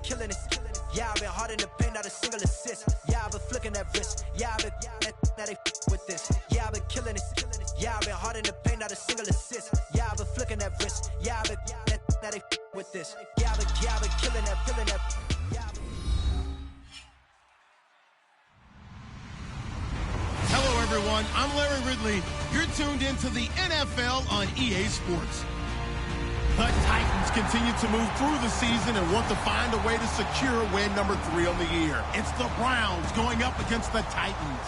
killing it. Yeah, I've been hard in the paint, not a single assist. Yeah, I've been flicking that wrist. Yeah, I've been now they with this. Yeah, I've been killing it. Yeah, I've been hard in the paint, not a single assist. Yeah, I've been flicking that wrist. Yeah, I've been now they with this. Yeah, I've been killing that, killing that. Hello, everyone. I'm Larry Ridley. You're tuned into the NFL on EA Sports. The Titans continue to move through the season and want to find a way to secure win number 3 on the year. It's the Browns going up against the Titans.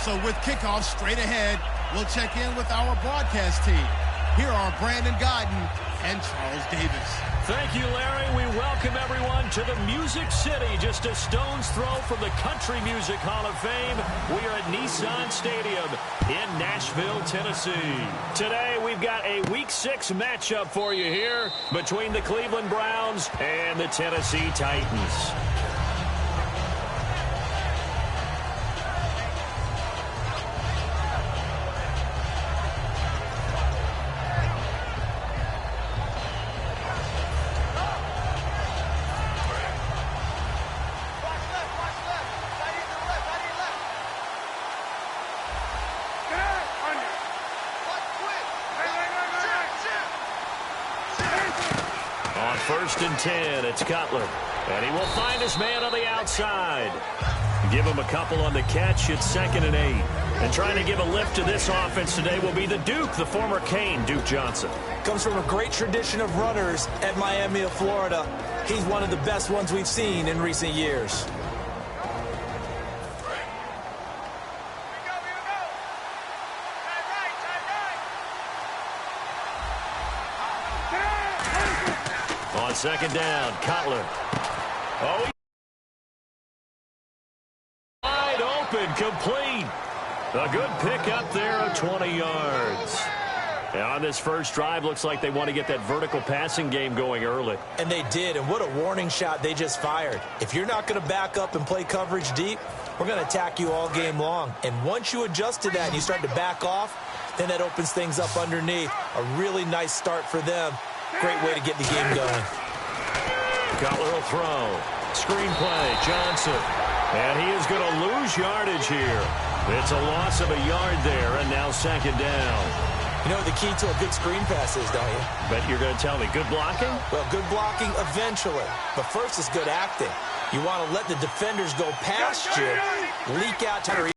So with kickoff straight ahead, we'll check in with our broadcast team. Here are Brandon Godden and Charles Davis. Thank you, Larry. We welcome everyone to the Music City, just a stone's throw from the Country Music Hall of Fame. We are at Nissan Stadium in Nashville, Tennessee. Today, we've got a Week 6 matchup for you here between the Cleveland Browns and the Tennessee Titans. First and 10, it's Cutler. And he will find his man on the outside. Give him a couple on the catch. It's 2nd and 8. And trying to give a lift to this offense today will be the Duke, the former Cane, Duke Johnson. Comes from a great tradition of runners at Miami of Florida. He's one of the best ones we've seen in recent years. On 2nd down, Cutler. Oh, wide open, complete. A good pickup there of 20 yards. And on this first drive, looks like they want to get that vertical passing game going early. And they did, and what a warning shot they just fired. If you're not going to back up and play coverage deep, we're going to attack you all game long. And once you adjust to that and you start to back off, then that opens things up underneath. A really nice start for them. Great way to get the game going. Cutler will throw. Screen play, Johnson. And he is going to lose yardage here. It's a loss of a yard there, and now 2nd down. You know what the key to a good screen pass is, don't you? Bet you're going to tell me. Good blocking? Well, good blocking eventually. But first is good acting. You want to let the defenders go past you, leak out to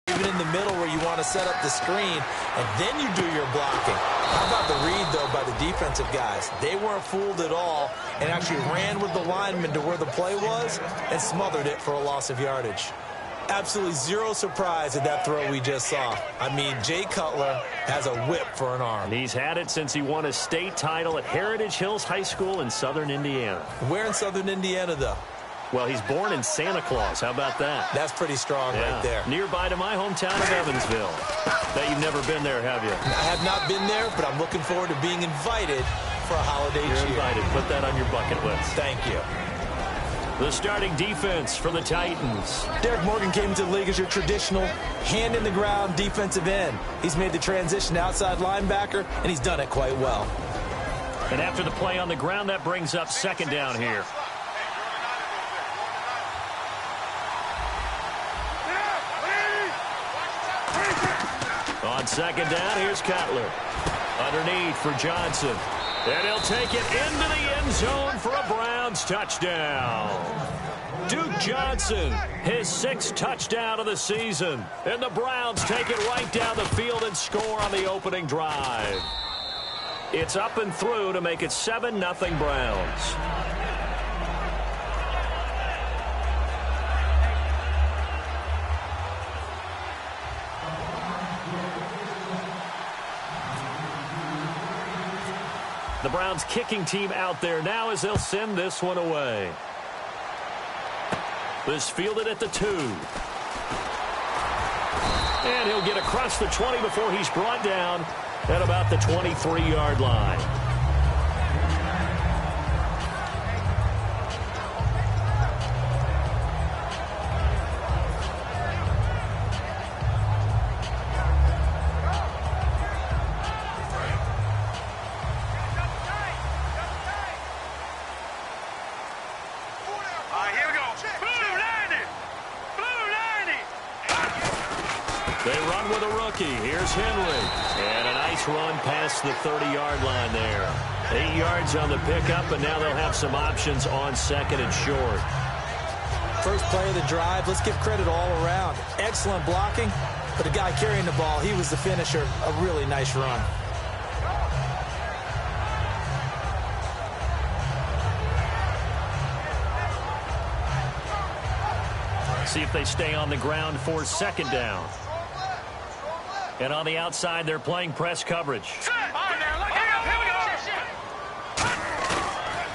even in the middle where you want to set up the screen, and then you do your blocking. How about the read, though, by the defensive guys? They weren't fooled at all and actually ran with the lineman to where the play was and smothered it for a loss of yardage. Absolutely zero surprise at that throw we just saw. I mean, Jay Cutler has a whip for an arm. He's had it since he won a state title at Heritage Hills High School in southern Indiana. Where in southern Indiana, though? Well, he's born in Santa Claus. How about that? That's pretty strong right there. Nearby to my hometown of Evansville. Bet you've never been there, have you? I have not been there, but I'm looking forward to being invited for a holiday cheer. You're invited. Put that on your bucket list. Thank you. The starting defense for the Titans. Derek Morgan came into the league as your traditional hand-in-the-ground defensive end. He's made the transition to outside linebacker, and he's done it quite well. And after the play on the ground, that brings up 2nd down here. On 2nd down, here's Cutler. Underneath for Johnson. And he'll take it into the end zone for a Browns touchdown. Duke Johnson, his 6th touchdown of the season. And the Browns take it right down the field and score on the opening drive. It's up and through to make it 7-0 Browns. The Browns kicking team out there now as they'll send this one away. This fielded at the 2. And he'll get across the 20 before he's brought down at about the 23-yard line. They run with a rookie. Here's Henry. And a nice run past the 30-yard line there. 8 yards on the pickup, and now they'll have some options on second and short. First play of the drive, let's give credit all around. Excellent blocking, but the guy carrying the ball, he was the finisher. A really nice run. See if they stay on the ground for second down. And on the outside, they're playing press coverage.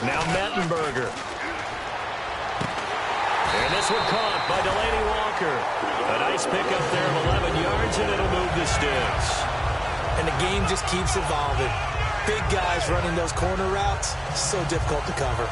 Now Mettenberger. And this one caught by Delaney Walker. A nice pickup there of 11 yards, and it'll move the sticks. And the game just keeps evolving. Big guys running those corner routes, so difficult to cover.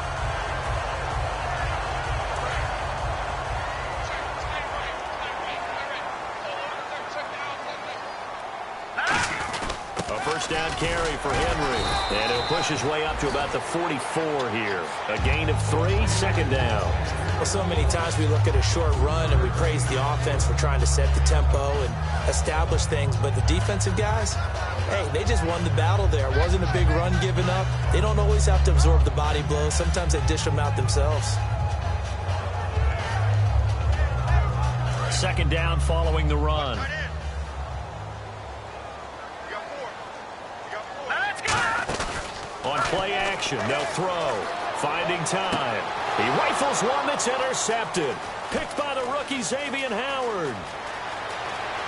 First down carry for Henry. And he'll push his way up to about the 44 here. A gain of 3, second down. Well, so many times we look at a short run and we praise the offense for trying to set the tempo and establish things. But the defensive guys, hey, they just won the battle there. It wasn't a big run given up. They don't always have to absorb the body blows. Sometimes they dish them out themselves. Second down following the run. On play action, they'll throw. Finding time. He rifles one that's intercepted. Picked by the rookie, Xavier Howard.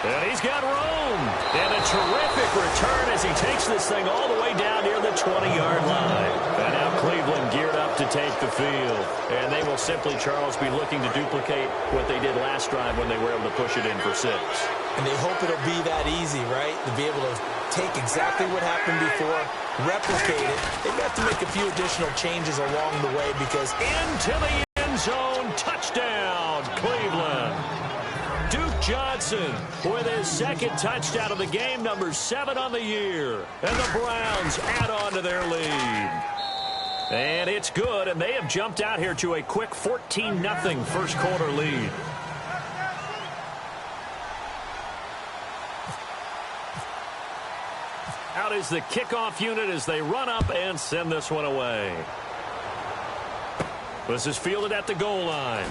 And he's got room. And a terrific return as he takes this thing all the way down near the 20-yard line. And now Cleveland geared up to take the field. And they will simply, Charles, be looking to duplicate what they did last drive when they were able to push it in for 6. And they hope it'll be that easy, right? To be able to take exactly what happened before, replicate it. They've got to make a few additional changes along the way because into the end zone, touchdown, Cleveland. Duke Johnson with his second touchdown of the game, number 7 on the year. And the Browns add on to their lead. And it's good, and they have jumped out here to a quick 14-0 first quarter lead. Out is the kickoff unit as they run up and send this one away. This is fielded at the goal line.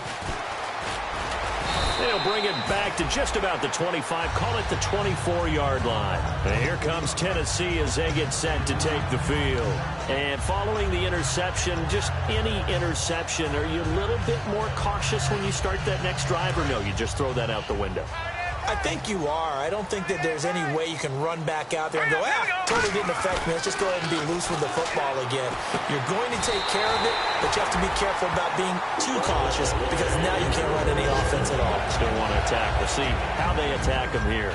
They'll bring it back to just about the 25, call it the 24-yard line. And here comes Tennessee as they get set to take the field. And following the interception, just any interception, are you a little bit more cautious when you start that next drive, or no, you just throw that out the window? I think you are. I don't think that there's any way you can run back out there and go, totally didn't affect me. Let's just go ahead and be loose with the football again. You're going to take care of it, but you have to be careful about being too cautious because now you can't run any offense at all. Still want to attack. We'll see how they attack him here.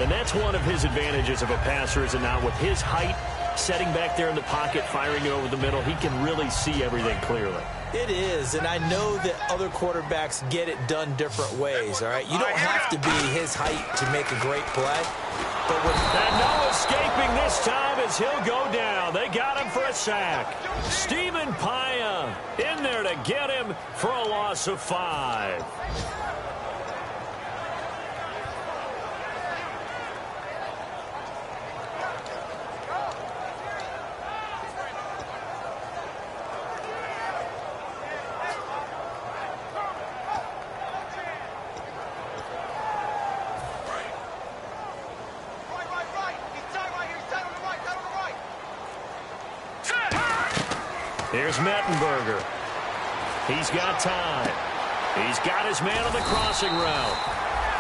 And that's one of his advantages of a passer, is it not? With his height, setting back there in the pocket, firing it over the middle, he can really see everything clearly. It is, and I know that other quarterbacks get it done different ways, all right? You don't have to be his height to make a great play. But and no escaping this time as he'll go down. They got him for a sack. Stephen Paya in there to get him for a loss of 5. Here's Mettenberger. He's got time. He's got his man on the crossing route.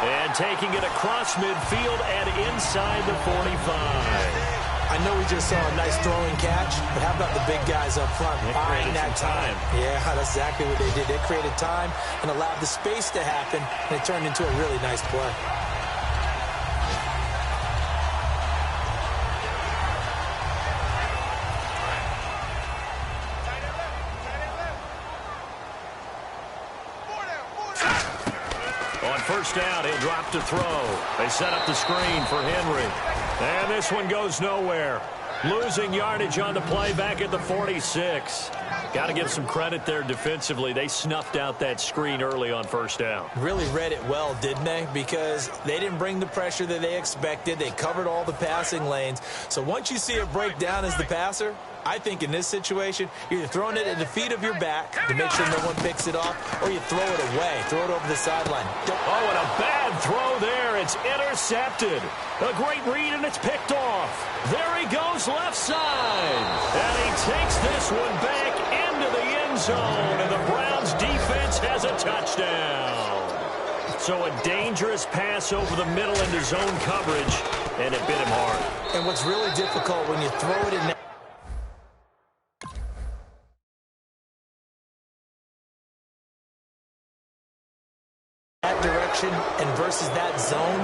And taking it across midfield and inside the 45. I know we just saw a nice throwing catch, but how about the big guys up front buying that time? Yeah, that's exactly what they did. They created time and allowed the space to happen, and it turned into a really nice play. First down, he'll drop to throw. They set up the screen for Henry. And this one goes nowhere. Losing yardage on the play back at the 46. Got to give some credit there defensively. They snuffed out that screen early on first down. Really read it well, didn't they? Because they didn't bring the pressure that they expected. They covered all the passing lanes. So once you see it break down as the passer, I think in this situation, you're either throwing it at the feet of your back to make sure no one picks it off, or you throw it away, throw it over the sideline. Oh, and a bad throw there. It's intercepted. A great read, and it's picked off. There he goes left side. And he takes this one back into the end zone, and the Browns defense has a touchdown. So a dangerous pass over the middle into zone coverage, and it bit him hard. And what's really difficult when you throw it in that direction and versus that zone,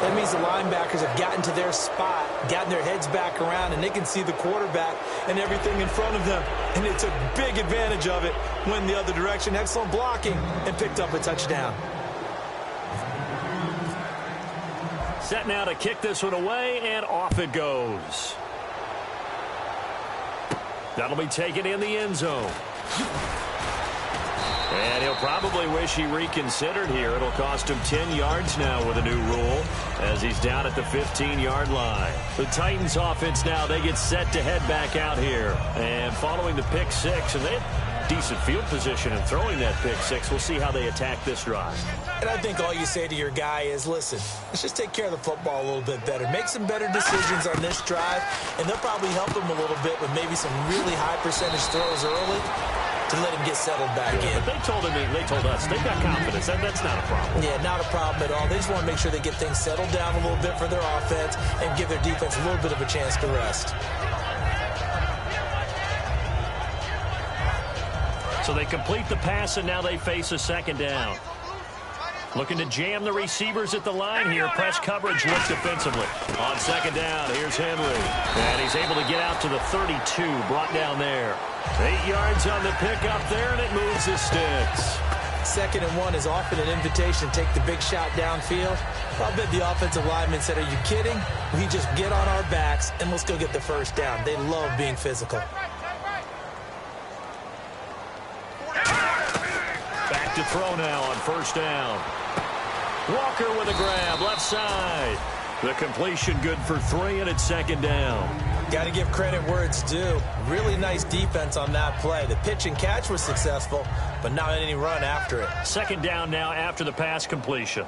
that means the linebackers have gotten to their spot, gotten their heads back around, and they can see the quarterback and everything in front of them. And they took big advantage of it, went the other direction, excellent blocking, and picked up a touchdown. Set now to kick this one away, and off it goes. That'll be taken in the end zone. And he'll probably wish he reconsidered here. It'll cost him 10 yards now with a new rule as he's down at the 15-yard line. The Titans offense now, they get set to head back out here. And following the pick six, and they have decent field position in throwing that pick six. We'll see how they attack this drive. And I think all you say to your guy is, listen, let's just take care of the football a little bit better. Make some better decisions on this drive, and they'll probably help him a little bit with maybe some really high percentage throws early to let him get settled back in. But they told us, they've got confidence. That's not a problem. Yeah, not a problem at all. They just want to make sure they get things settled down a little bit for their offense and give their defense a little bit of a chance to rest. So they complete the pass, and now they face a second down. Looking to jam the receivers at the line here. Press coverage looks defensively. On second down, here's Henry. And he's able to get out to the 32, brought down there. 8 yards on the pickup there, and it moves the sticks. 2nd and 1 is often an invitation to take the big shot downfield. I'll bet the offensive lineman said, are you kidding? We just get on our backs, and let's go get the first down. They love being physical. Back to throw now on first down. Walker with a grab, left side. The completion good for 3, and it's 2nd down. Got to give credit where it's due. Really nice defense on that play. The pitch and catch was successful, but not any run after it. 2nd down now after the pass completion.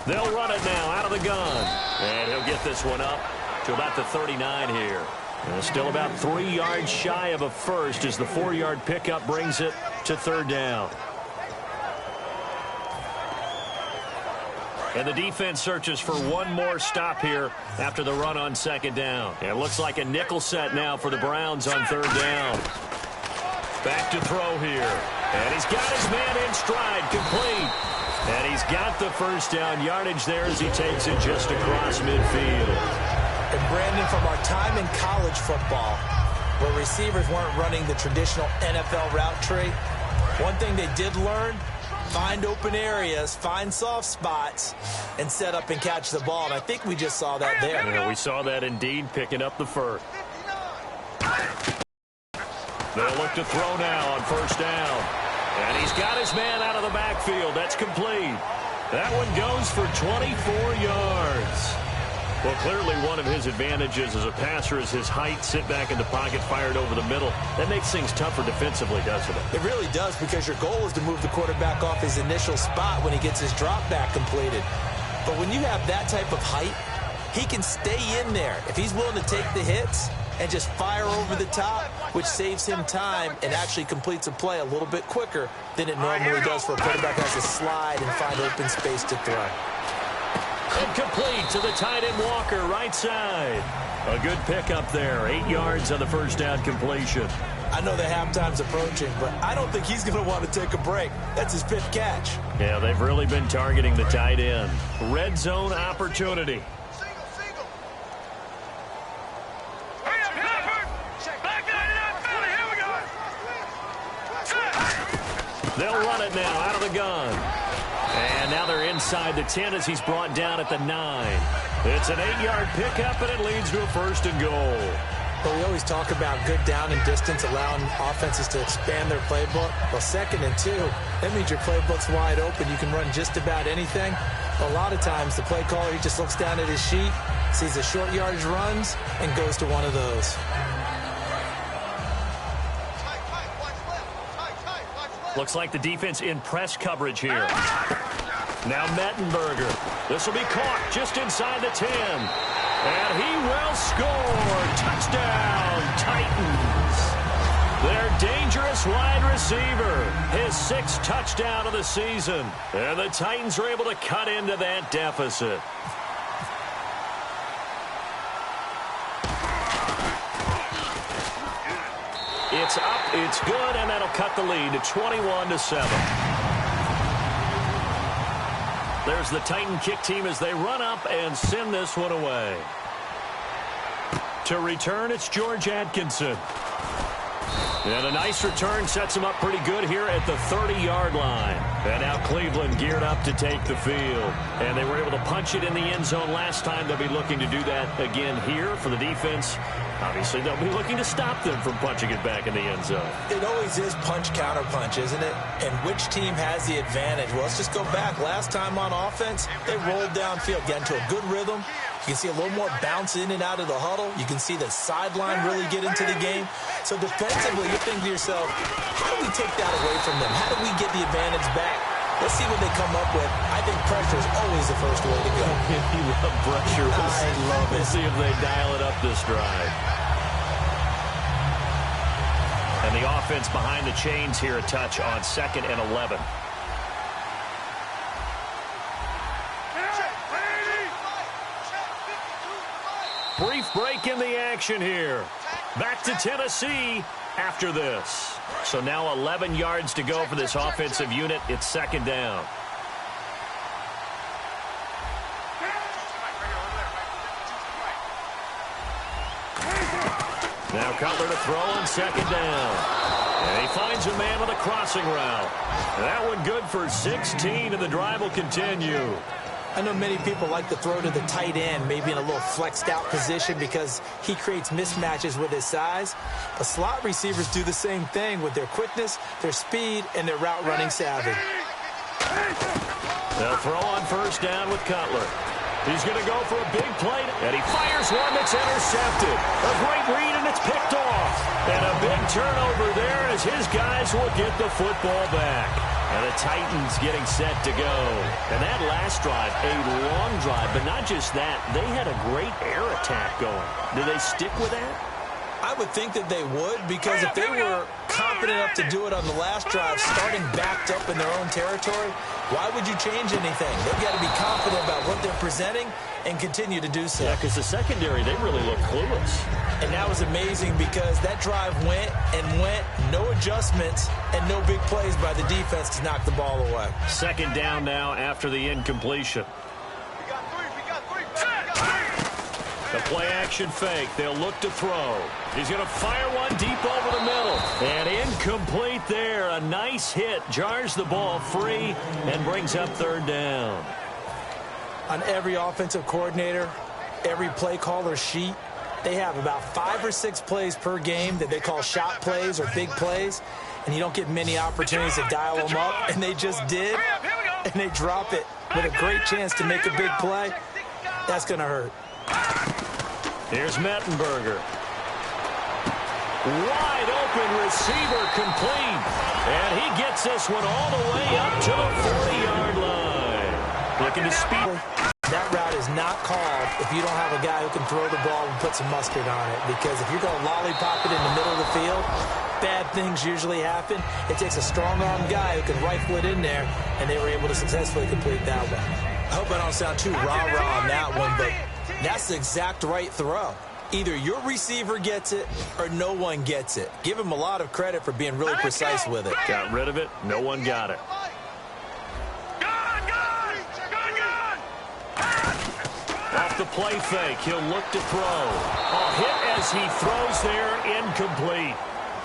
They'll run it now out of the gun. And he'll get this one up to about the 39 here. And still about 3 yards shy of a first as the 4-yard pickup brings it to 3rd down. And the defense searches for one more stop here after the run on 2nd down. And it looks like a nickel set now for the Browns on 3rd down. Back to throw here. And he's got his man in stride, complete. And he's got the first down yardage there as he takes it just across midfield. And Brandon, from our time in college football, where receivers weren't running the traditional NFL route tree, one thing they did learn, find open areas, find soft spots, and set up and catch the ball. And I think we just saw that there. Yeah, we saw that indeed, picking up the first. They'll look to throw now on first down. And he's got his man out of the backfield. That's complete. That one goes for 24 yards. Well, clearly one of his advantages as a passer is his height, sit back in the pocket, fired over the middle. That makes things tougher defensively, doesn't it? It really does, because your goal is to move the quarterback off his initial spot when he gets his drop back completed. But when you have that type of height, he can stay in there. If he's willing to take the hits and just fire over the top, which saves him time and actually completes a play a little bit quicker than it normally does for a quarterback who has to slide and find open space to throw. Incomplete to the tight end Walker, right side. A good pickup there. 8 yards on the first down completion. I know the halftime's approaching, but I don't think he's going to want to take a break. That's his 5th catch. Yeah, they've really been targeting the tight end. Red zone opportunity. They'll run it now out of the gun. And now they're inside the 10 as he's brought down at the 9. It's an 8-yard pickup, and it leads to a 1st and goal. Well, we always talk about good down and distance, allowing offenses to expand their playbook. Well, 2nd and 2, that means your playbook's wide open. You can run just about anything. A lot of times, the play caller, he just looks down at his sheet, sees the short yardage runs, and goes to one of those. Looks like the defense in press coverage here. Now Mettenberger. This will be caught just inside the 10. And he will score. Touchdown, Titans. Their dangerous wide receiver. His 6th touchdown of the season. And the Titans are able to cut into that deficit. It's up, it's good, and that'll cut the lead to 21-7. There's the Titan kick team as they run up and send this one away. To return, it's George Atkinson. And a nice return sets him up pretty good here at the 30-yard line. And now Cleveland geared up to take the field. And they were able to punch it in the end zone last time. They'll be looking to do that again here for the defense. Obviously, they'll be looking to stop them from punching it back in the end zone. It always is punch-counter-punch, isn't it? And which team has the advantage? Well, let's just go back. Last time on offense, they rolled downfield, got into a good rhythm. You can see a little more bounce in and out of the huddle. You can see the sideline really get into the game. So defensively, you think to yourself, how do we take that away from them? How do we get the advantage back? Let's see what they come up with. I think pressure is always the first way to go. You love pressure. I love it. We'll see if they dial it up this drive. And the offense behind the chains here, a touch on 2nd and 11. Brief break in the action here. Back to Tennessee after this. So now 11 yards to go for this offensive unit. It's 2nd down. Now Cutler to throw on 2nd down. And he finds a man on the crossing route. That one good for 16, and the drive will continue. I know many people like to throw to the tight end, maybe in a little flexed out position because he creates mismatches with his size. But slot receivers do the same thing with their quickness, their speed, and their route running savvy. They'll throw on 1st down with Cutler. He's going to go for a big play, and he fires one that's intercepted. A great read, and it's picked off. And a big turnover there as his guys will get the football back. And the Titans getting set to go. And that last drive, a long drive, but not just that. They had a great air attack going. Did they stick with that? I would think that they would, because if they were confident enough to do it on the last drive, starting backed up in their own territory, why would you change anything? They've got to be confident about what they're presenting and continue to do so. Yeah, because the secondary, they really look clueless. And that was amazing because that drive went and went, no adjustments, and no big plays by the defense to knock the ball away. 2nd down now after the incompletion. The play-action fake. They'll look to throw. He's going to fire one deep over the middle. And incomplete there. A nice hit. Jars the ball free and brings up 3rd down. On every offensive coordinator, every play caller sheet, they have about 5 or 6 plays per game that they call shot plays or big plays. And you don't get many opportunities to dial them up. And they just did. And they drop it with a great chance to make a big play. That's going to hurt. Here's Mettenberger. Wide open receiver complete. And he gets this one all the way up to the 40-yard line. Looking to speed. That route is not called if you don't have a guy who can throw the ball and put some mustard on it. Because if you're going to lollipop it in the middle of the field, bad things usually happen. It takes a strong-armed guy who can rifle it in there, and they were able to successfully complete that one. I hope I don't sound too rah-rah on that one, but that's the exact right throw. Either your receiver gets it or no one gets it. Give him a lot of credit for being really precise with it. Got rid of it. No one got it. Off the play fake, he'll look to throw. A hit as he throws there, incomplete.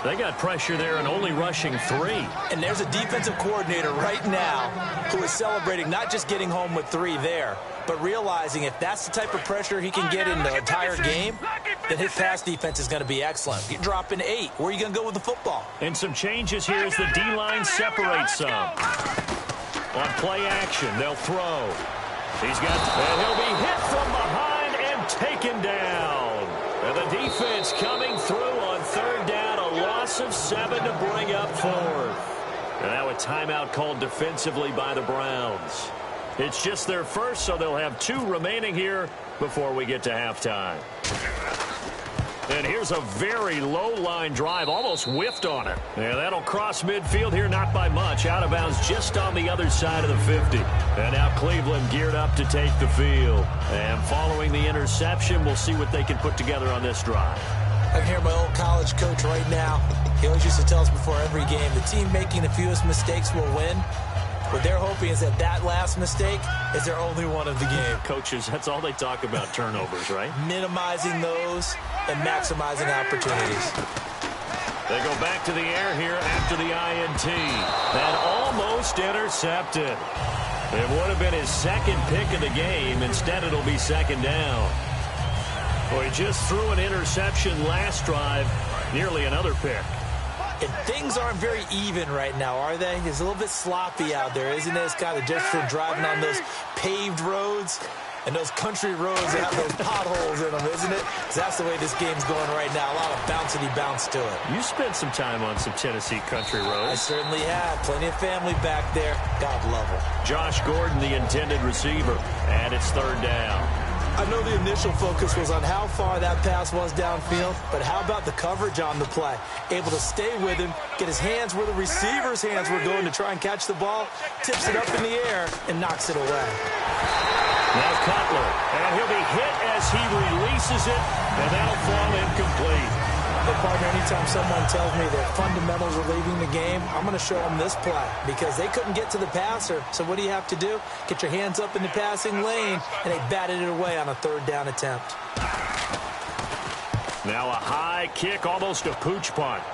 They got pressure there and only rushing 3. And there's a defensive coordinator right now who is celebrating not just getting home with 3 there, but realizing if that's the type of pressure he can get in the entire game, then his pass defense is going to be excellent. You're dropping 8. Where are you going to go with the football? And some changes here as the D-line separates some. On play action, they'll throw. And he'll be hit from behind and taken down. And the defense coming through on third down, a loss of 7 to bring up fourth. And now a timeout called defensively by the Browns. It's just their first, so they'll have 2 remaining here before we get to halftime. And here's a very low-line drive, almost whiffed on it. Yeah, that'll cross midfield here, not by much. Out of bounds just on the other side of the 50. And now Cleveland geared up to take the field. And following the interception, we'll see what they can put together on this drive. I can hear my old college coach right now. He always used to tell us before every game, the team making the fewest mistakes will win. What they're hoping is that last mistake is their only one of the game. Coaches, that's all they talk about, turnovers, right? Minimizing those and maximizing opportunities. They go back to the air here after the INT. That almost intercepted. It would have been his second pick of the game. Instead, it'll be second down. Well, he just threw an interception last drive, nearly another pick. And things aren't very even right now, are they? It's a little bit sloppy out there, isn't it? It's kind of just for driving on those paved roads and those country roads that have those potholes in them, isn't it? Because that's the way this game's going right now. A lot of bouncy bounce to it. You spent some time on some Tennessee country roads. I certainly have. Plenty of family back there. God love them. Josh Gordon, the intended receiver, and it's third down. I know the initial focus was on how far that pass was downfield, but how about the coverage on the play? Able to stay with him, get his hands where the receiver's hands were going to try and catch the ball, tips it up in the air, and knocks it away. Now Cutler, and he'll be hit as he releases it, and that'll fall incomplete. But partner, anytime someone tells me their fundamentals are leaving the game, I'm going to show them this play because they couldn't get to the passer. So what do you have to do? Get your hands up in the passing lane, and they batted it away on a third down attempt. Now a high kick, almost a pooch punt.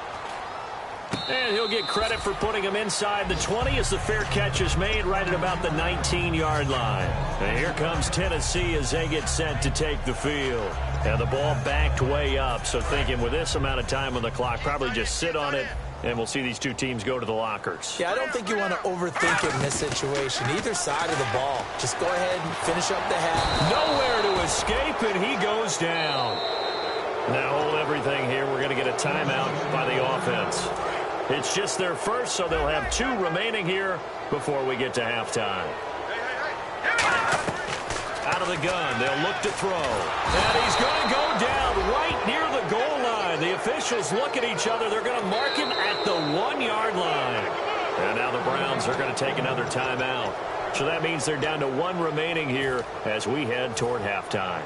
And he'll get credit for putting him inside the 20 as the fair catch is made right at about the 19-yard line. And here comes Tennessee as they get set to take the field. And the ball backed way up, so thinking with this amount of time on the clock, probably just sit on it, and we'll see these two teams go to the lockers. Yeah, I don't think you want to overthink it in this situation. Either side of the ball. Just go ahead and finish up the half. Nowhere to escape, and he goes down. Now hold everything here. We're going to get a timeout by the offense. It's just their first, so they'll have 2 remaining here before we get to halftime. Out of the gun, they'll look to throw. And he's going to go down right near the goal line. The officials look at each other. They're going to mark him at the 1-yard line. And now the Browns are going to take another timeout. So that means they're down to 1 remaining here as we head toward halftime.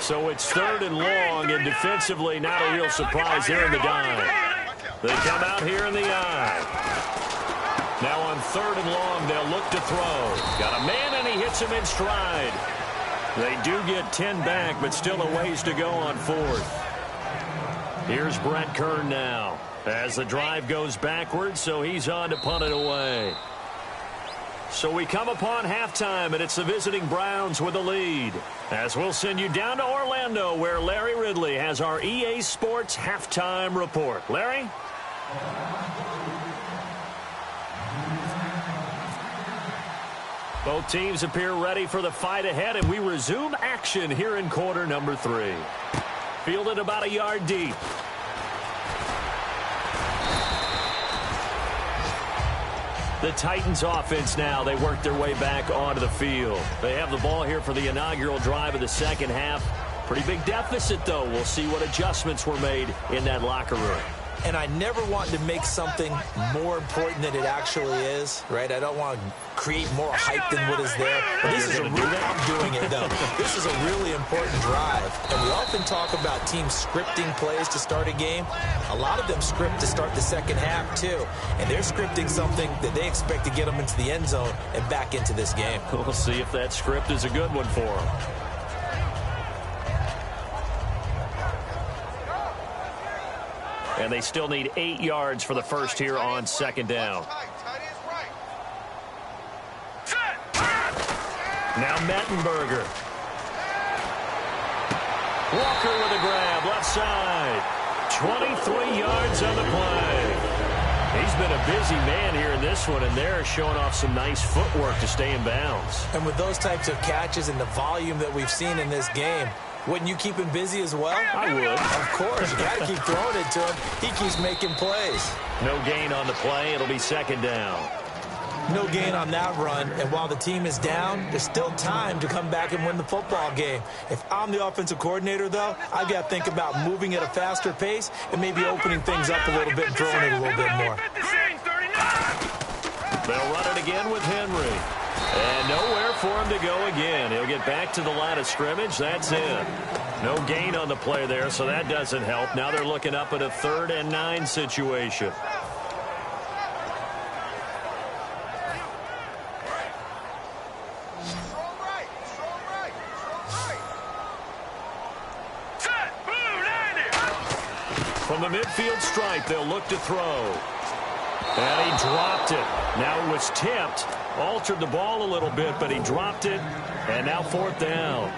So it's third and long, and defensively not a real surprise there in the dime. They come out here in the eye. Now on third and long, they'll look to throw. Got a man, and he hits him in stride. They do get 10 back, but still a ways to go on fourth. Here's Brett Kern now as the drive goes backwards, so he's on to punt it away. So we come upon halftime, and it's the visiting Browns with the lead. As we'll send you down to Orlando, where Larry Ridley has our EA Sports halftime report. Larry? Both teams appear ready for the fight ahead, and we resume action here in quarter number 3. Fielded about a yard deep. The Titans offense now, they work their way back onto the field. They have the ball here for the inaugural drive of the second half. Pretty big deficit, though. We'll see what adjustments were made in that locker room. And I never want to make something more important than it actually is, right? I don't want to create more hype than what is there. But this is I'm doing it, though. This is a really important drive. And we often talk about teams scripting plays to start a game. A lot of them script to start the second half, too. And they're scripting something that they expect to get them into the end zone and back into this game. We'll see if that script is a good one for them. And they still need 8 yards for the first here on second down. Now Mettenberger. Walker with a grab, left side. 23 yards on the play. He's been a busy man here in this one, and they're showing off some nice footwork to stay in bounds. And with those types of catches and the volume that we've seen in this game, wouldn't you keep him busy as well? I would. Of course. You got to keep throwing it to him. He keeps making plays. No gain on the play. It'll be second down. No gain on that run, and while the team is down, there's still time to come back and win the football game. If I'm the offensive coordinator, though, I've got to think about moving at a faster pace and maybe opening things up a little bit and throwing it a little bit more. They'll run it again with Henry. And nowhere for him to go again. He'll get back to the line of scrimmage. That's it. No gain on the play there, so that doesn't help. Now they're looking up at a 3rd and 9 situation. From the midfield stripe, they'll look to throw. And he dropped it. Now it was tipped. Altered the ball a little bit, but he dropped it. And now 4th down.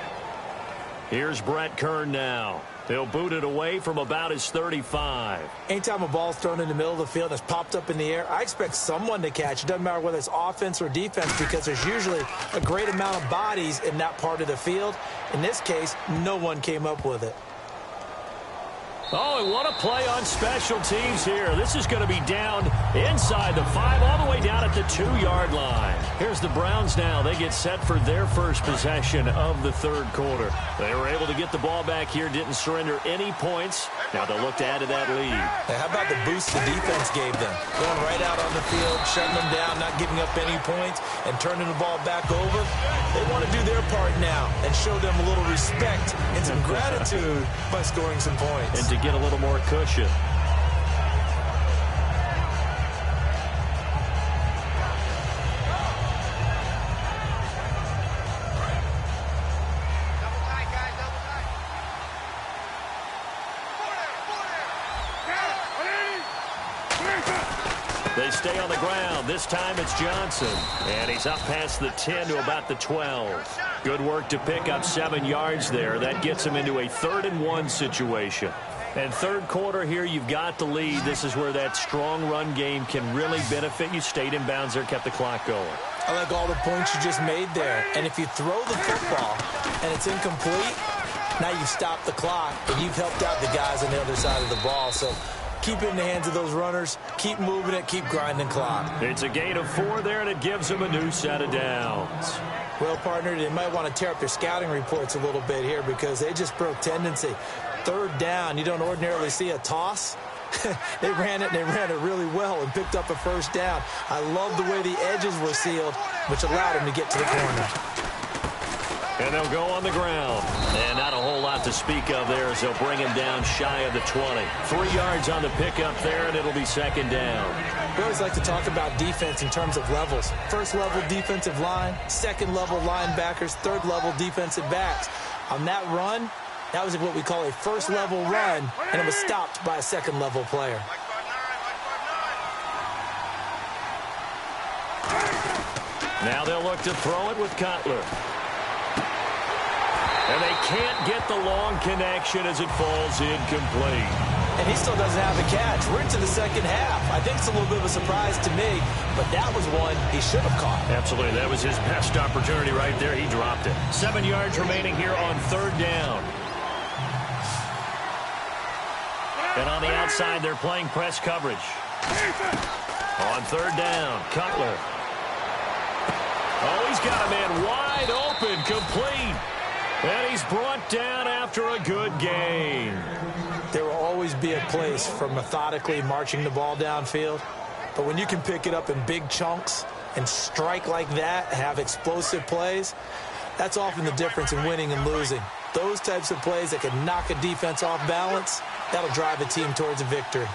Here's Brett Kern now. He'll boot it away from about his 35. Anytime a ball's thrown in the middle of the field and it's popped up in the air, I expect someone to catch. It doesn't matter whether it's offense or defense, because there's usually a great amount of bodies in that part of the field. In this case, no one came up with it. Oh, and what a play on special teams here. This is going to be down inside the 5, all the way down at the 2-yard line. Here's the Browns now. They get set for their first possession of the 3rd quarter. They were able to get the ball back here, didn't surrender any points. Now they'll look to add to that lead. Hey, how about the boost the defense gave them? Going right out on the field, shutting them down, not giving up any points, and turning the ball back over. They want to do their part now and show them a little respect and some gratitude by scoring some points. And to get a little more cushion. They stay on the ground. This time it's Johnson. And he's up past the 10 to about the 12. Good work to pick up 7 yards there. That gets him into a 3rd and 1 situation. And 3rd quarter here, you've got the lead. This is where that strong run game can really benefit you. Stayed in bounds there, kept the clock going. I like all the points you just made there. And if you throw the football and it's incomplete, now you've stopped the clock and you've helped out the guys on the other side of the ball. So keep it in the hands of those runners. Keep moving it. Keep grinding clock. It's a gain of 4 there, and it gives them a new set of downs. Well, partner, they might want to tear up their scouting reports a little bit here because they just broke tendency. 3rd down, you don't ordinarily see a toss. They ran it, and they ran it really well and picked up a 1st down. I love the way the edges were sealed, which allowed them to get to the corner. And they'll go on the ground. And not a whole lot to speak of there as they'll bring him down shy of the 20. 3 yards on the pickup there, and it'll be 2nd down. We always like to talk about defense in terms of levels. 1st level defensive line, 2nd level linebackers, 3rd level defensive backs. On that run, that was what we call a 1st level run, and it was stopped by a 2nd level player. Now they'll look to throw it with Cutler. And they can't get the long connection as it falls incomplete. And he still doesn't have the catch. We're into the 2nd half. I think it's a little bit of a surprise to me, but that was one he should have caught. Absolutely. That was his best opportunity right there. He dropped it. 7 yards remaining here on 3rd down. And on the outside, they're playing press coverage. On 3rd down, Cutler. Oh, he's got a man wide open, complete. And he's brought down after a good gain. There will always be a place for methodically marching the ball downfield. But when you can pick it up in big chunks and strike like that, have explosive plays, that's often the difference in winning and losing. Those types of plays that can knock a defense off balance, that'll drive a team towards a victory.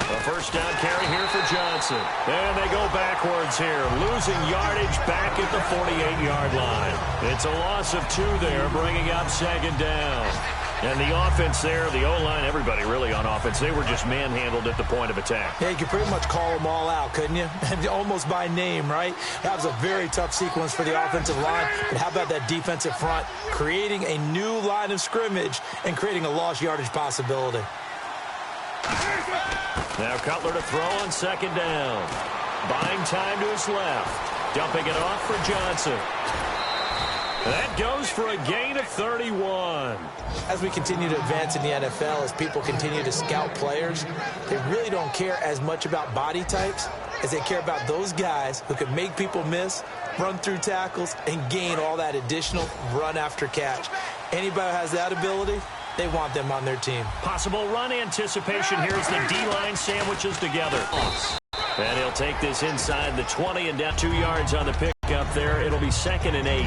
A 1st down carry here for Johnson. And they go backwards here, losing yardage back at the 48-yard line. It's a loss of 2 there, bringing up 2nd down. And the offense there, the O-line, everybody really on offense, they were just manhandled at the point of attack. Yeah, you could pretty much call them all out, couldn't you? Almost by name, right? That was a very tough sequence for the offensive line. But how about that defensive front creating a new line of scrimmage and creating a lost yardage possibility? Now Cutler to throw on second down. Buying time to his left. Dumping it off for Johnson. That goes for a gain of 31. As we continue to advance in the NFL, as people continue to scout players, they really don't care as much about body types as they care about those guys who can make people miss, run through tackles, and gain all that additional run after catch. Anybody who has that ability, they want them on their team. Possible run anticipation here as the D-line sandwiches together. And he'll take this inside the 20 and down 2 yards on the pickup there. It'll be 2nd and 8.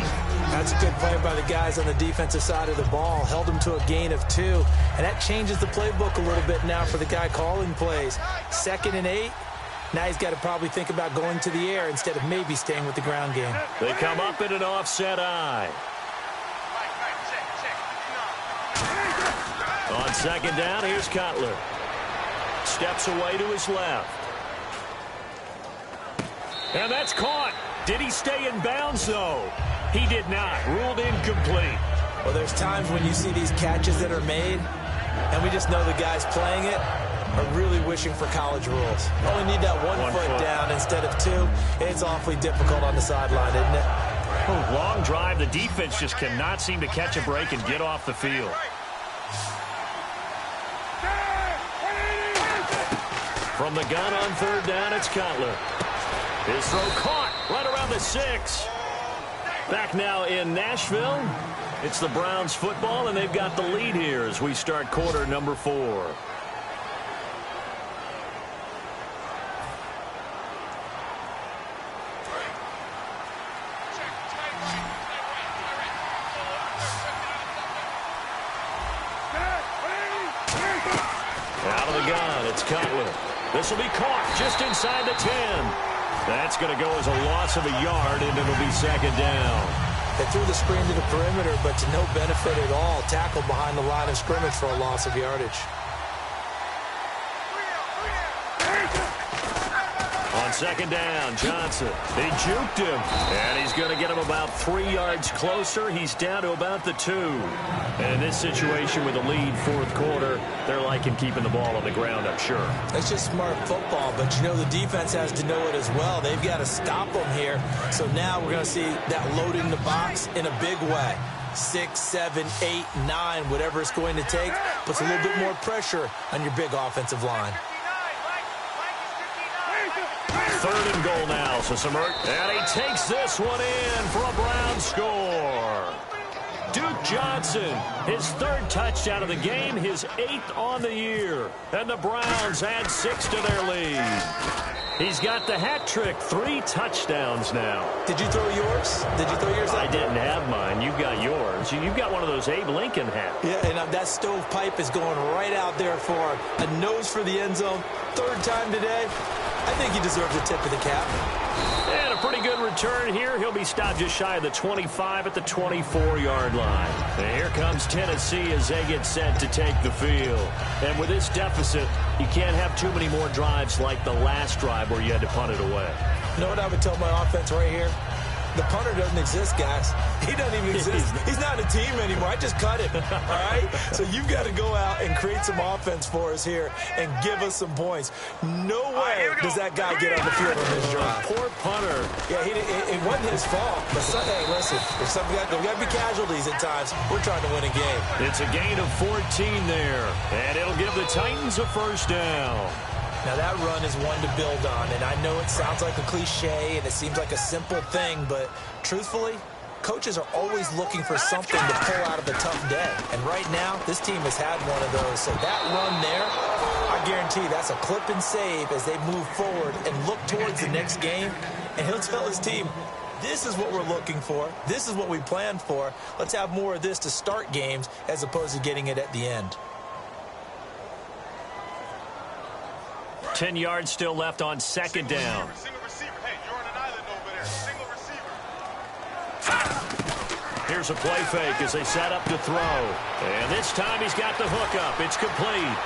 That's a good play by the guys on the defensive side of the ball. Held them to a gain of 2. And that changes the playbook a little bit now for the guy calling plays. 2nd and 8. Now he's got to probably think about going to the air instead of maybe staying with the ground game. They come up in an offset eye. On second down, here's Cutler. Steps away to his left. And that's caught. Did he stay in bounds, though? He did not. Ruled incomplete. Well, there's times when you see these catches that are made, and we just know the guys playing it are really wishing for college rules. You only need that one foot down instead of 2. It's awfully difficult on the sideline, isn't it? Long drive. The defense just cannot seem to catch a break and get off the field. From the gun on third down, it's Cutler. His throw caught right around the 6. Back now in Nashville. It's the Browns football, and they've got the lead here as we start quarter number 4. Out of the gun, it's Cutler. This will be caught just inside the 10. That's going to go as a loss of a yard, and it'll be 2nd down. They threw the screen to the perimeter, but to no benefit at all. Tackled behind the line of scrimmage for a loss of yardage. On second down, Johnson. They juked him, and he's going to get him about 3 yards closer. He's down to about the 2. And in this situation with a lead fourth quarter, they're liking keeping the ball on the ground, I'm sure. It's just smart football, but you know the defense has to know it as well. They've got to stop them here. So now we're going to see that loading the box in a big way. 6, 7, 8, 9, whatever it's going to take, puts a little bit more pressure on your big offensive line. 3rd and goal now, so and he takes this one in for a Brown score. Duke Johnson, his 3rd touchdown of the game, his 8th on the year. And the Browns add 6 to their lead. He's got the hat trick, 3 touchdowns now. Did you throw yours? Did you throw yours out? I didn't have mine. You've got yours. You've got one of those Abe Lincoln hats. Yeah, and that stovepipe is going right out there for a nose for the end zone. 3rd time today. I think he deserves a tip of the cap. And a pretty good return here. He'll be stopped just shy of the 25 at the 24-yard line. And here comes Tennessee as they get set to take the field. And with this deficit, you can't have too many more drives like the last drive where you had to punt it away. You know what I would tell my offense right here? The punter doesn't exist, guys. He doesn't even exist. He's not a team anymore. I just cut him, all right? So you've got to go out and create some offense for us here and give us some points. No way does that guy get on the field on this drive. Poor punter. Yeah, it wasn't his fault. But, hey, listen, there's got to be casualties at times. We're trying to win a game. It's a gain of 14 there, and it'll give the Titans a 1st down. Now, that run is one to build on, and I know it sounds like a cliche and it seems like a simple thing, but truthfully, coaches are always looking for something to pull out of a tough day. And right now, this team has had one of those. So that run there, I guarantee that's a clip and save as they move forward and look towards the next game. And he'll tell his team, this is what we're looking for. This is what we planned for. Let's have more of this to start games as opposed to getting it at the end. 10 yards still left on second down. Single receiver. Hey, you're on an island over there. Single receiver. Here's a play fake as they set up to throw. And this time he's got the hook up. It's complete.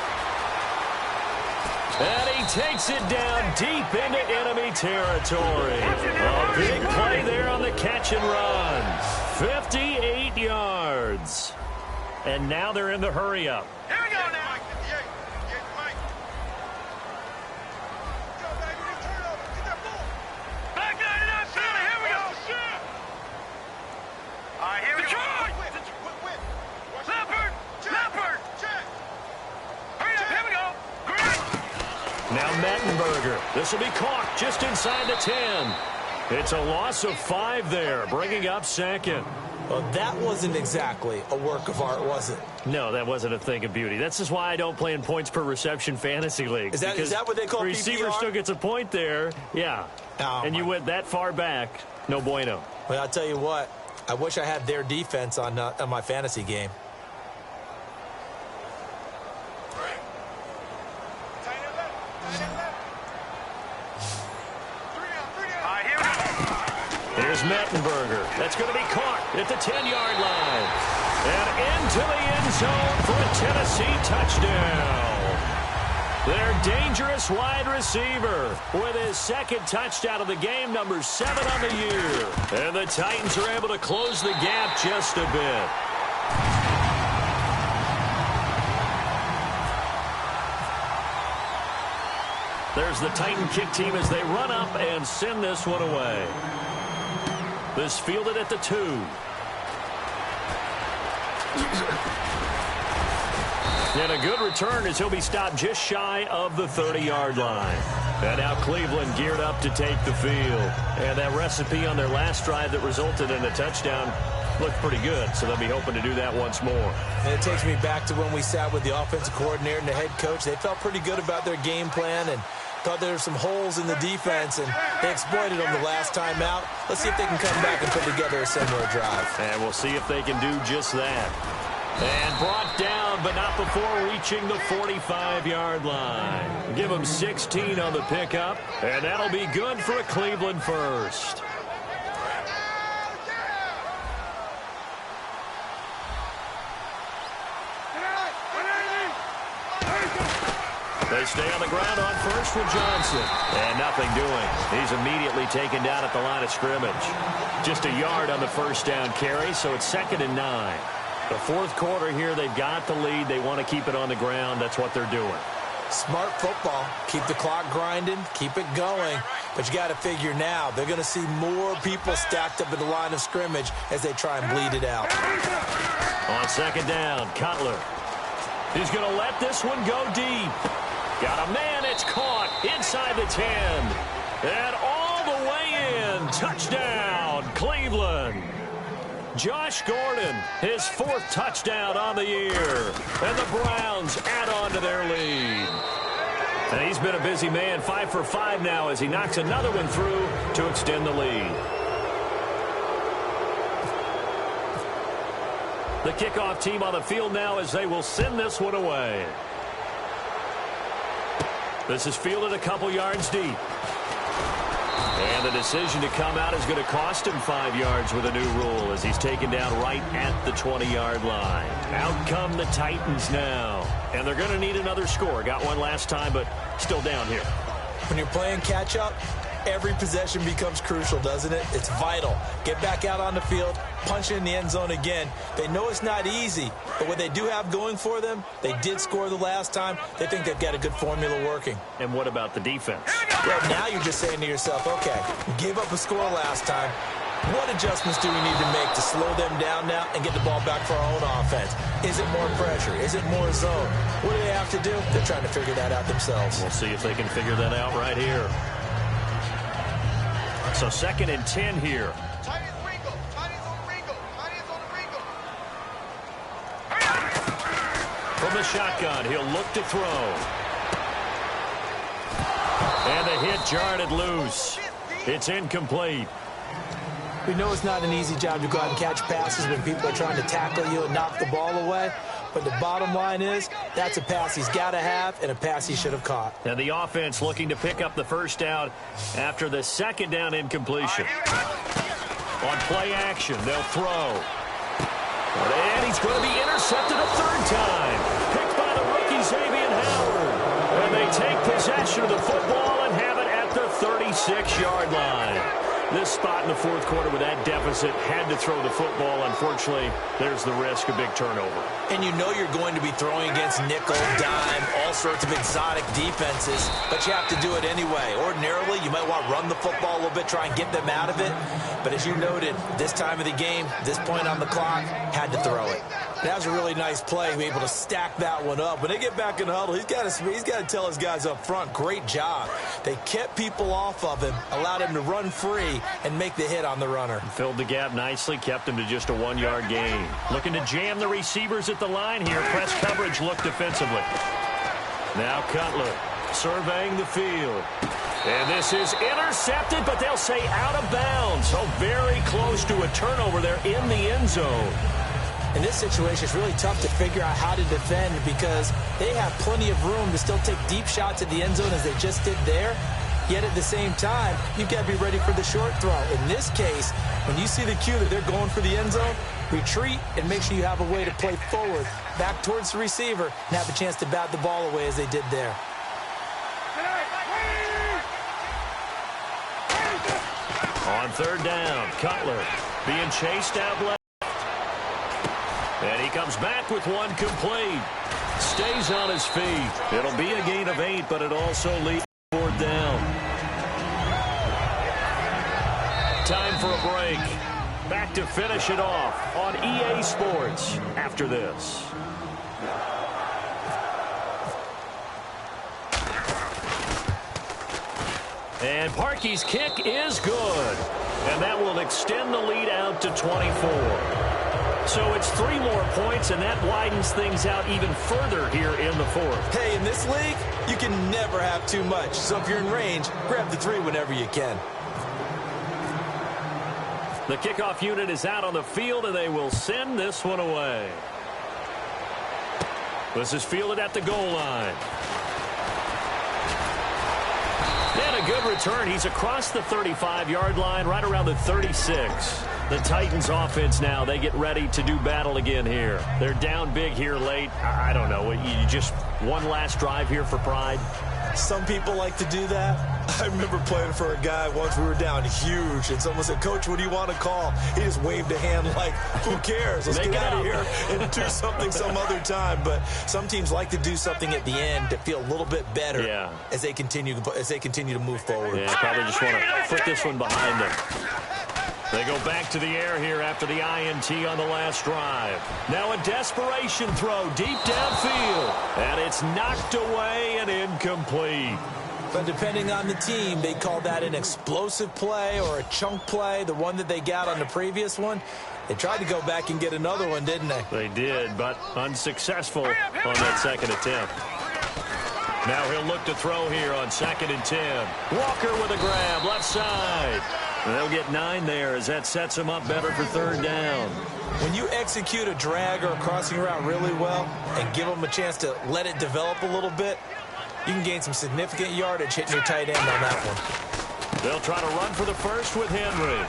And he takes it down deep into enemy territory. A big play there on the catch and run. 58 yards. And now they're in the hurry-up. Here we go now. Back 99, Santa. Here we go. All right, here we go. Leopard. Hurry up, here we go. Now Mettenberger. This will be caught just inside the 10. It's a loss of 5 there, bringing up second. Well, that wasn't exactly a work of art, was it? No, that wasn't a thing of beauty. That's just why I don't play in points per reception fantasy league. Is that what they call receiver PPR? still gets a point there. Yeah. Oh, and you went that far back. No bueno. Well, I'll tell you what. I wish I had their defense on my fantasy game. Here's Mettenberger. That's going to be caught at the 10-yard line. And into the end zone for a Tennessee touchdown. Their dangerous wide receiver with his second touchdown of the game, number 7 on the year. And the Titans are able to close the gap just a bit. There's the Titan kick team as they run up and send this one away. This fielded at the 2. And a good return as he'll be stopped just shy of the 30-yard line. And now Cleveland geared up to take the field. And that recipe on their last drive that resulted in a touchdown looked pretty good, so they'll be hoping to do that once more. And it takes me back to when we sat with the offensive coordinator and the head coach. They felt pretty good about their game plan and thought there were some holes in the defense, and they exploited them the last time out. Let's see if they can come back and put together a similar drive. And we'll see if they can do just that. And brought down, but not before reaching the 45-yard line. Give them 16 on the pickup, and that'll be good for a Cleveland first. They stay on the ground on first with Johnson. And nothing doing. He's immediately taken down at the line of scrimmage. Just a yard on the first down carry, so it's 2nd and 9. The fourth quarter here, they've got the lead. They want to keep it on the ground. That's what they're doing. Smart football. Keep the clock grinding. Keep it going. But you got to figure now, they're going to see more people stacked up at the line of scrimmage as they try and bleed it out. On 2nd down, Cutler. He's going to let this one go deep. Got a man, it's caught inside the 10. And all the way in. Touchdown, Cleveland. Josh Gordon, his 4th touchdown on the year. And the Browns add on to their lead. And he's been a busy man, 5 for 5 now as he knocks another one through to extend the lead. The kickoff team on the field now as they will send this one away. This is fielded a couple yards deep. And the decision to come out is going to cost him 5 yards with a new rule as he's taken down right at the 20-yard line. Out come the Titans now. And they're going to need another score. Got one last time, but still down here. When you're playing catch-up, every possession becomes crucial, doesn't it? It's vital. Get back out on the field, punch it in the end zone again. They know it's not easy, but what they do have going for them, they did score the last time. They think they've got a good formula working. And what about the defense? Well, now you're just saying to yourself, okay, gave up a score last time. What adjustments do we need to make to slow them down now and get the ball back for our own offense? Is it more pressure? Is it more zone? What do they have to do? They're trying to figure that out themselves. We'll see if they can figure that out right here. So 2nd and 10 here. From the shotgun, he'll look to throw. And the hit jarred it loose. It's incomplete. We know it's not an easy job to go out and catch passes when people are trying to tackle you and knock the ball away. But the bottom line is, that's a pass he's got to have and a pass he should have caught. And the offense looking to pick up the first down after the 2nd down incompletion. On play action, they'll throw. And he's going to be intercepted a third time. Picked by the rookie Xavier Howard. And they take possession of the football and have it at the 36-yard line. This spot in the fourth quarter with that deficit had to throw the football. Unfortunately, there's the risk of big turnover. And you know you're going to be throwing against nickel, dime, all sorts of exotic defenses, but you have to do it anyway. Ordinarily, you might want to run the football a little bit, try and get them out of it. But as you noted, this time of the game, this point on the clock, had to throw it. That was a really nice play, be able to stack that one up. When they get back in the huddle, he's got to tell his guys up front, great job. They kept people off of him, allowed him to run free, and make the hit on the runner. Filled the gap nicely, kept him to just a 1-yard gain. Looking to jam the receivers at the line here. Press coverage look defensively. Now Cutler surveying the field. And this is intercepted, but they'll say out of bounds. So very close to a turnover there in the end zone. In this situation, it's really tough to figure out how to defend because they have plenty of room to still take deep shots at the end zone as they just did there. Yet at the same time, you've got to be ready for the short throw. In this case, when you see the cue that they're going for the end zone, retreat and make sure you have a way to play forward, back towards the receiver, and have a chance to bat the ball away as they did there. On third down, Cutler being chased out left. And he comes back with one complete. Stays on his feet. It'll be a gain of 8, but it also leads to fourth down. Time for a break. Back to finish it off on EA Sports after this. And Parkey's kick is good. And that will extend the lead out to 24. So it's 3 more points, and that widens things out even further here in the fourth. Hey, in this league, you can never have too much. So if you're in range, grab the 3 whenever you can. The kickoff unit is out on the field, and they will send this one away. This is fielded at the goal line. And a good return. He's across the 35-yard line, right around the 36. The Titans offense now, they get ready to do battle again here. They're down big here late. I don't know. You just one last drive here for pride? Some people like to do that. I remember playing for a guy once. We were down huge, and someone said, "Coach, what do you want to call?" He just waved a hand like, who cares? Let's get out of here and do something some other time. But some teams like to do something at the end to feel a little bit better as they continue to move forward. Yeah, probably just want to put this one behind them. They go back to the air here after the INT on the last drive. Now a desperation throw deep downfield. And it's knocked away and incomplete. But depending on the team, they call that an explosive play or a chunk play, the one that they got on the previous one. They tried to go back and get another one, didn't they? They did, but unsuccessful on that second attempt. Now he'll look to throw here on 2nd and 10. Walker with a grab, left side. And they'll get 9 there as that sets them up better for third down. When you execute a drag or a crossing route really well and give them a chance to let it develop a little bit, you can gain some significant yardage hitting your tight end on that one. They'll try to run for the first with Henry.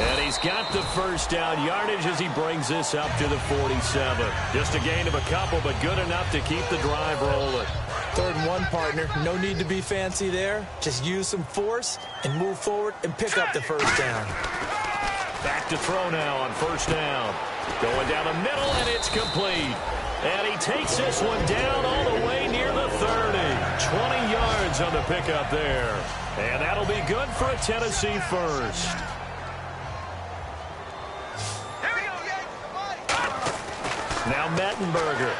And he's got the first down yardage as he brings this up to the 47. Just a gain of a couple, but good enough to keep the drive rolling. 3rd and 1, partner. No need to be fancy there. Just use some force and move forward and pick up the first down. Back to throw now on 1st down. Going down the middle, and it's complete. And he takes this one down all the way near the 30. 20 yards on the pickup there. And that'll be good for a Tennessee first. Now Mettenberger.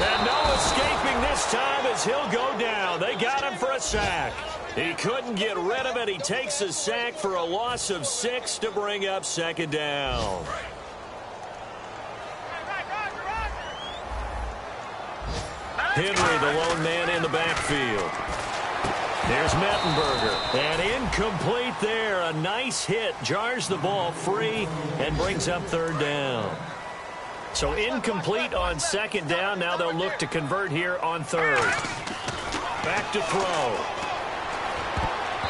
And no escaping this time as he'll go down. They got him for a sack. He couldn't get rid of it. He takes a sack for a loss of 6 to bring up 2nd down. Henry, the lone man in the backfield. There's Mettenberger. And incomplete there. A nice hit. Jars the ball free and brings up 3rd down. So incomplete on 2nd down. Now they'll look to convert here on 3rd. Back to throw.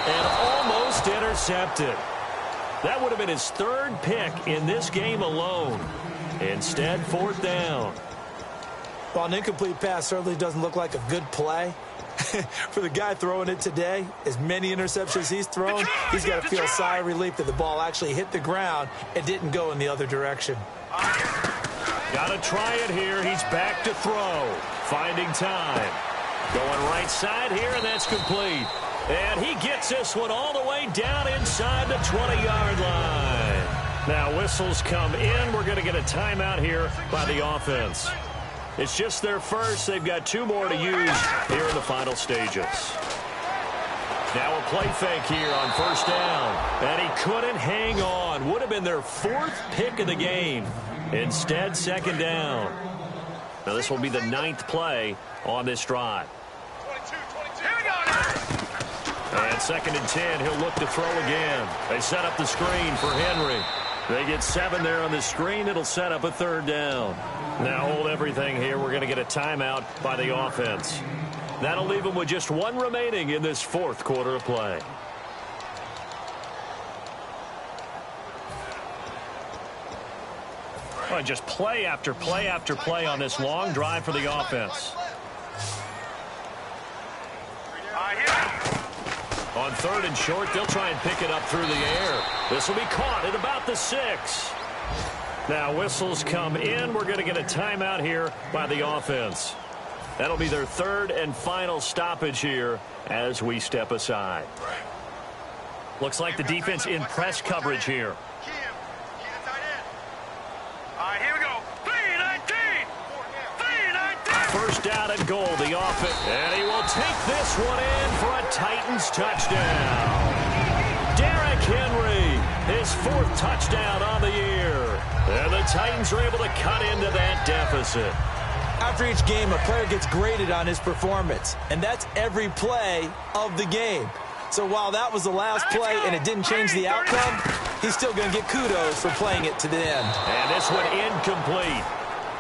And almost intercepted. That would have been his 3rd pick in this game alone. Instead, 4th down. Well, an incomplete pass certainly doesn't look like a good play. For the guy throwing it today, as many interceptions he's thrown, he's got to feel a sigh of relief that the ball actually hit the ground and didn't go in the other direction. Got to try it here. He's back to throw. Finding time. Going right side here, and that's complete. And he gets this one all the way down inside the 20-yard line. Now whistles come in. We're going to get a timeout here by the offense. It's just their first. They've got 2 more to use here in the final stages. Now a play fake here on 1st down. And he couldn't hang on. Would have been their 4th pick of the game. Instead, 2nd down. Now this will be the 9th play on this drive. 22. Here we go. And 2nd and 10. He'll look to throw again. They set up the screen for Henry. They get 7 there on the screen. It'll set up a 3rd down. Now hold everything here. We're going to get a timeout by the offense. That'll leave them with just 1 remaining in this 4th quarter of play. Well, just play after play after play on this long drive for the offense. On 3rd and short, they'll try and pick it up through the air. This will be caught at about the 6. Now whistles come in. We're going to get a timeout here by the offense. That'll be their 3rd and final stoppage here as we step aside. Looks like the defense in press coverage here. Here we go. 3-19. 3-19. 1st down and goal. The offense. And he will take this one in for a Titans touchdown. Derrick Henry, his 4th touchdown on the year. And the Titans are able to cut into that deficit. After each game, a player gets graded on his performance, and that's every play of the game. So while that was the last play and it didn't change the outcome, he's still going to get kudos for playing it to the end. And this one incomplete.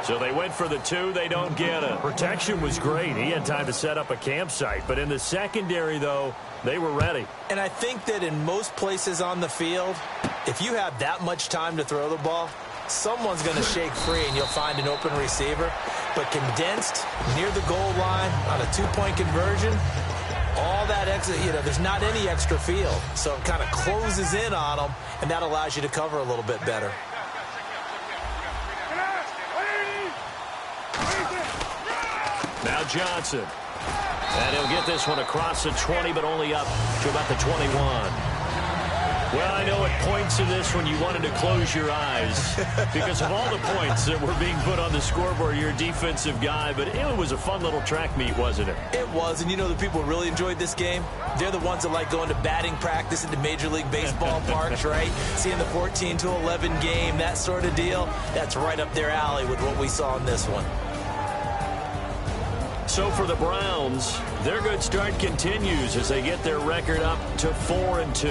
So they went for the 2. They don't get it. Protection was great. He had time to set up a campsite. But in the secondary, though, they were ready. And I think that in most places on the field, if you have that much time to throw the ball, someone's going to shake free and you'll find an open receiver. But condensed near the goal line on a 2-point conversion, all that extra, there's not any extra field. So it kind of closes in on them, and that allows you to cover a little bit better. Now Johnson. And he'll get this one across the 20, but only up to about the 21. Well, I know at points in this when you wanted to close your eyes because of all the points that were being put on the scoreboard. You're a defensive guy, but it was a fun little track meet, wasn't it? It was, and the people who really enjoyed this game? They're the ones that like going to batting practice at the Major League Baseball parks, right? Seeing the 14-11 game, that sort of deal. That's right up their alley with what we saw in this one. So for the Browns, their good start continues as they get their record up to 4-2.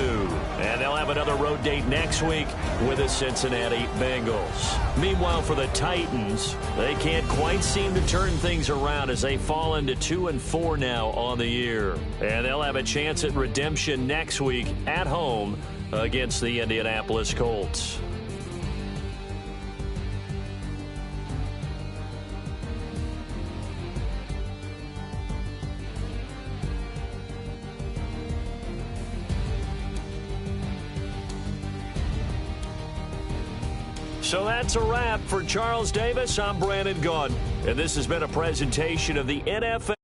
And they'll have another road date next week with the Cincinnati Bengals. Meanwhile, for the Titans, they can't quite seem to turn things around as they fall into 2-4 now on the year. And they'll have a chance at redemption next week at home against the Indianapolis Colts. So that's a wrap for Charles Davis. I'm Brandon Gaudin, and this has been a presentation of the NFL.